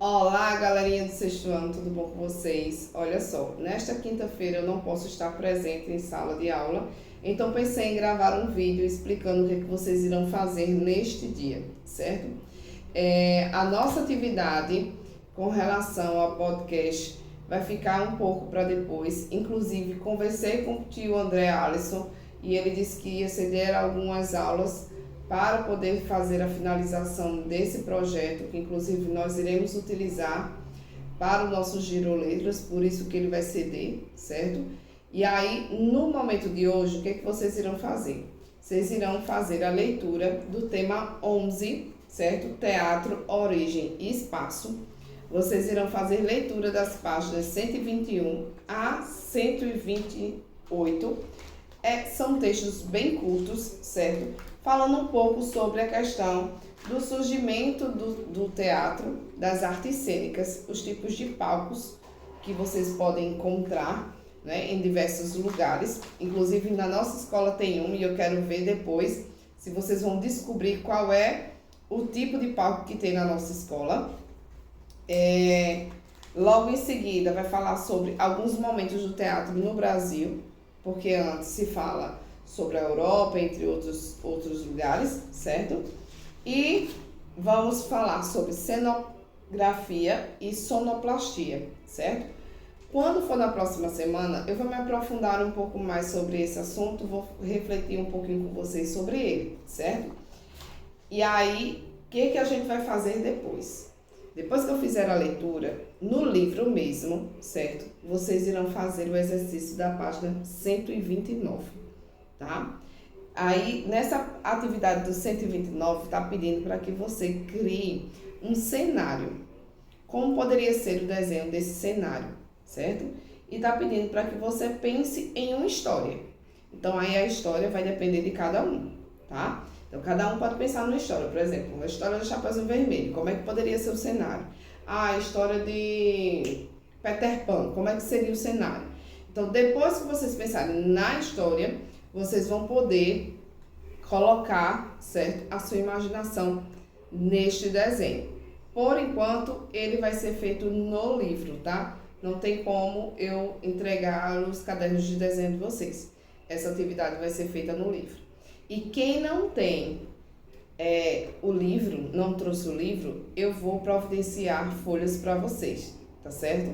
Olá, galerinha do sexto ano, tudo bom com vocês? Olha só, nesta quinta-feira eu não posso estar presente em sala de aula, então pensei em gravar um vídeo explicando o que vocês irão fazer neste dia, certo? A nossa atividade com relação ao podcast vai ficar um pouco para depois. Inclusive, conversei com o tio André Alisson e ele disse que ia ceder algumas aulas para poder fazer a finalização desse projeto, que inclusive nós iremos utilizar para o nosso Giro Letras, por isso que ele vai ceder, certo? E aí, no momento de hoje, o que vocês irão fazer? Vocês irão fazer a leitura do tema 11, certo? Teatro, Origem e Espaço. Vocês irão fazer leitura das páginas 121 a 128. São textos bem curtos, certo? Falando um pouco sobre a questão do surgimento do teatro, das artes cênicas, os tipos de palcos que vocês podem encontrar, né, em diversos lugares. Inclusive na nossa escola tem um e eu quero ver depois se vocês vão descobrir qual é o tipo de palco que tem na nossa escola. Logo em seguida vai falar sobre alguns momentos do teatro no Brasil, porque antes se fala sobre a Europa, entre outros lugares, certo? E vamos falar sobre cenografia e sonoplastia, certo? Quando for na próxima semana, eu vou me aprofundar um pouco mais sobre esse assunto, vou refletir um pouquinho com vocês sobre ele, certo? E aí, o que a gente vai fazer depois? Depois que eu fizer a leitura, no livro mesmo, certo? Vocês irão fazer o exercício da página 129, tá? Aí, nessa atividade do 129, está pedindo para que você crie um cenário. Como poderia ser o desenho desse cenário, certo? E está pedindo para que você pense em uma história. Então, aí a história vai depender de cada um, tá? Então, cada um pode pensar numa história. Por exemplo, a história do Chapeuzinho Vermelho. Como é que poderia ser o cenário? A história de Peter Pan. Como é que seria o cenário? Então, depois que vocês pensarem na história, vocês vão poder colocar, certo, a sua imaginação neste desenho. Por enquanto, ele vai ser feito no livro, tá? Não tem como eu entregar os cadernos de desenho de vocês. Essa atividade vai ser feita no livro. E quem não tem o livro, não trouxe o livro, eu vou providenciar folhas para vocês, tá certo?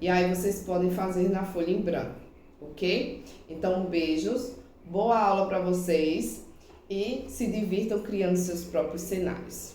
E aí vocês podem fazer na folha em branco, ok? Então, beijos, boa aula para vocês e se divirtam criando seus próprios cenários.